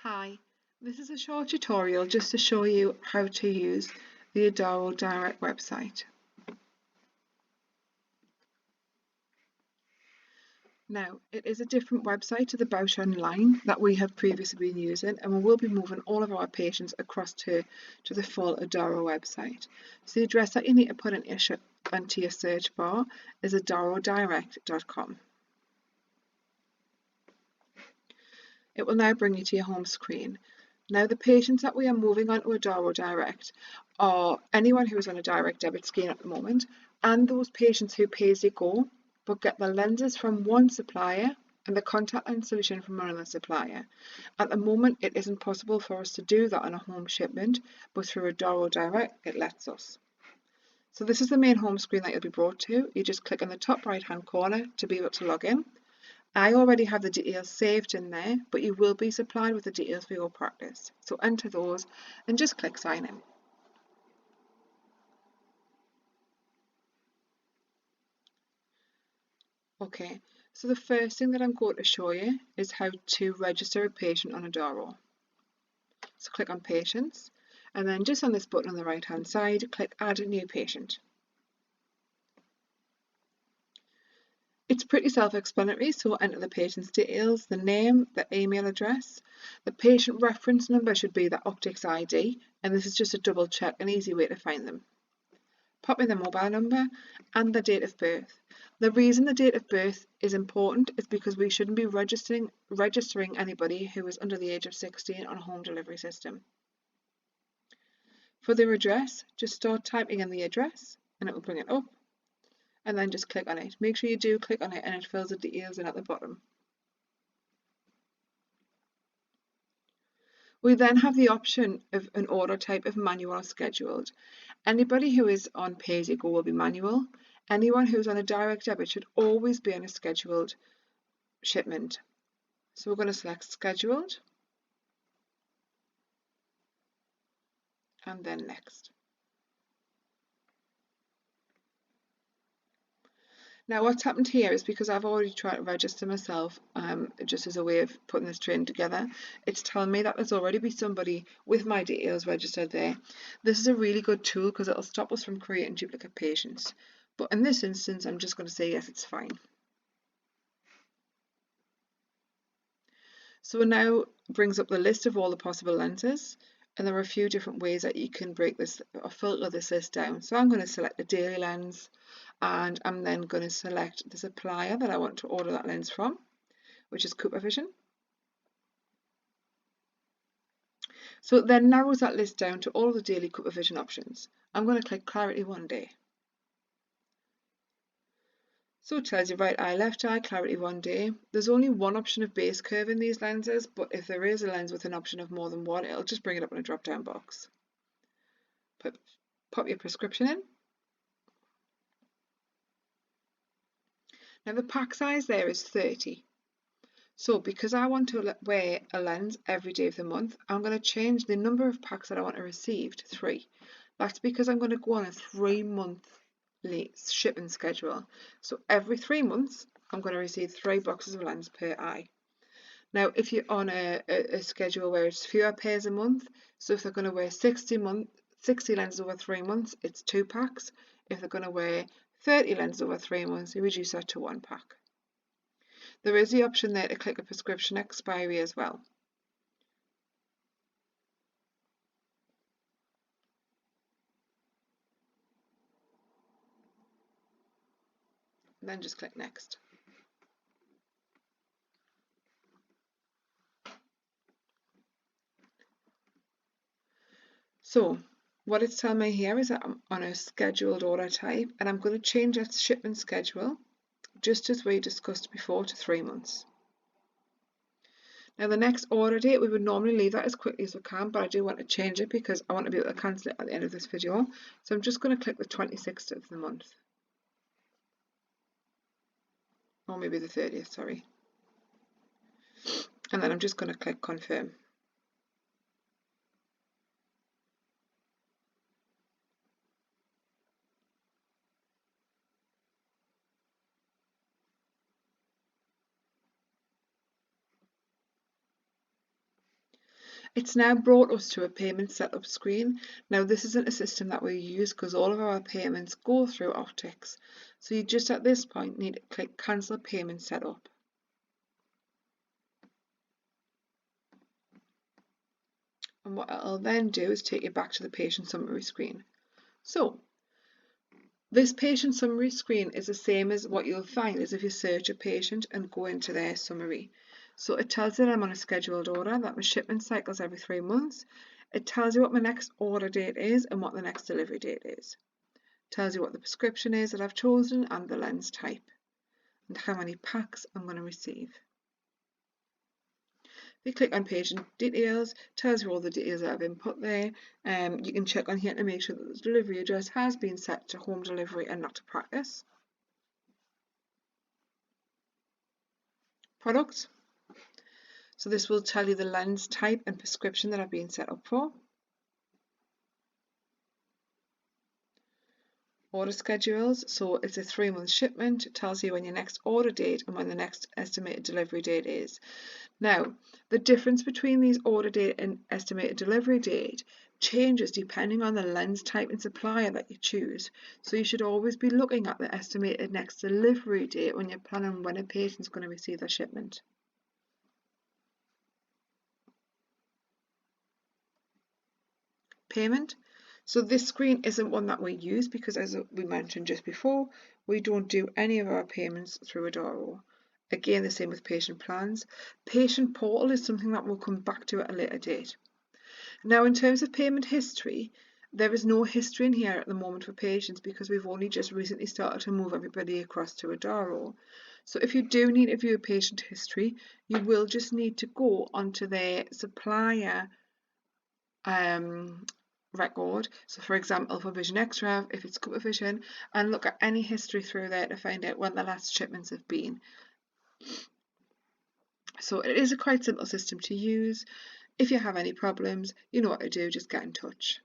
Hi, this is a short tutorial just to show you how to use the Adaro Direct website. Now, it is a different website to the Bausch Online that we have previously been using, and we will be moving all of our patients across to the full Adaro website. So the address that you need to put into your search bar is adarodirect.com. It will now bring you to your home screen. Now, the patients that we are moving on to Adaro Direct are anyone who is on a direct debit scheme at the moment, and those patients who pay as you go but get the lenses from one supplier and the contact lens solution from another supplier. At the moment, it isn't possible for us to do that on a home shipment, but through Adaro Direct, it lets us. So this is the main home screen that you'll be brought to. You just click on the top right hand corner to be able to log in. I already have the details saved in there, but you will be supplied with the details for your practice. So enter those and just click sign in. Okay, so the first thing that I'm going to show you is how to register a patient on Adaro. So click on patients, and then just on this button on the right hand side, click add a new patient. It's pretty self-explanatory, so we'll enter the patient's details, the name, the email address. The patient reference number should be the optics ID, and this is just a double check, an easy way to find them. Pop in the mobile number and the date of birth. The reason the date of birth is important is because we shouldn't be registering anybody who is under the age of 16 on a home delivery system. For their address, just start typing in the address and it will bring it up. And then just click on it. Make sure you do click on it and it fills the details in at the bottom. We then have the option of an order type of manual or scheduled. Anybody who is on pay-as-you-go will be manual. Anyone who's on a direct debit should always be on a scheduled shipment. So we're going to select scheduled and then next. Now what's happened here is because I've already tried to register myself, just as a way of putting this training together, it's telling me that there's already been somebody with my details registered there. This is a really good tool because it'll stop us from creating duplicate patients. But in this instance, I'm just going to say yes, it's fine. So it now brings up the list of all the possible lenses, and there are a few different ways that you can break this or filter this list down. So I'm going to select the daily lens, and I'm then going to select the supplier that I want to order that lens from, which is Cooper Vision. So it then narrows that list down to all of the daily Cooper Vision options. I'm going to click Clarity 1 Day. So it tells you right eye, left eye, clarity 1 day. There's only one option of base curve in these lenses, but if there is a lens with an option of more than one, it'll just bring it up in a drop down box. Pop your prescription in. Now the pack size there is 30. So because I want to wear a lens every day of the month, I'm going to change the number of packs that I want to receive to 3. That's because I'm going to go on a 3-month shipping schedule. So every 3 months, I'm going to receive 3 boxes of lens per eye. Now, if you're on a schedule where it's fewer pairs a month, so if they're going to wear 60 lenses over 3 months, it's 2 packs. If they're going to wear 30 lenses over 3 months, you reduce that to 1 pack. There is the option there to click a prescription expiry as well. And then just click next. So what it's telling me here is that I'm on a scheduled order type, and I'm going to change that shipment schedule, just as we discussed before, to 3 months. Now the next order date, we would normally leave that as quickly as we can, but I do want to change it because I want to be able to cancel it at the end of this video. So I'm just going to click the 26th of the month. Or maybe the 30th, sorry. And then I'm just going to click confirm. It's now brought us to a payment setup screen. Now this isn't a system that we use because all of our payments go through Optics. So you just at this point need to click Cancel Payment Setup. And what it'll then do is take you back to the patient summary screen. So this patient summary screen is the same as what you'll find as if you search a patient and go into their summary. So it tells you that I'm on a scheduled order, that my shipment cycles every 3 months. It tells you what my next order date is and what the next delivery date is. It tells you what the prescription is that I've chosen and the lens type and how many packs I'm going to receive. If you click on patient details, it tells you all the details that I've input there. You can check on here to make sure that the delivery address has been set to home delivery and not to practice. Product. So this will tell you the lens type and prescription that I've been set up for. Order schedules, so it's a 3-month shipment. It tells you when your next order date and when the next estimated delivery date is. Now, the difference between these order date and estimated delivery date changes depending on the lens type and supplier that you choose. So you should always be looking at the estimated next delivery date when you're planning when a patient's going to receive their shipment. Payment. So this screen isn't one that we use because, as we mentioned just before, we don't do any of our payments through Adaro. Again, the same with patient plans. Patient portal is something that we'll come back to at a later date. Now, in terms of payment history, there is no history in here at the moment for patients because we've only just recently started to move everybody across to Adaro. So if you do need to view a patient history, you will just need to go onto their supplier record. So for example, for Vision Extra, if it's Cooper Vision, and look at any history through there to find out when the last shipments have been. So it is a quite simple system to use. If you have any problems, you know what to do, just get in touch.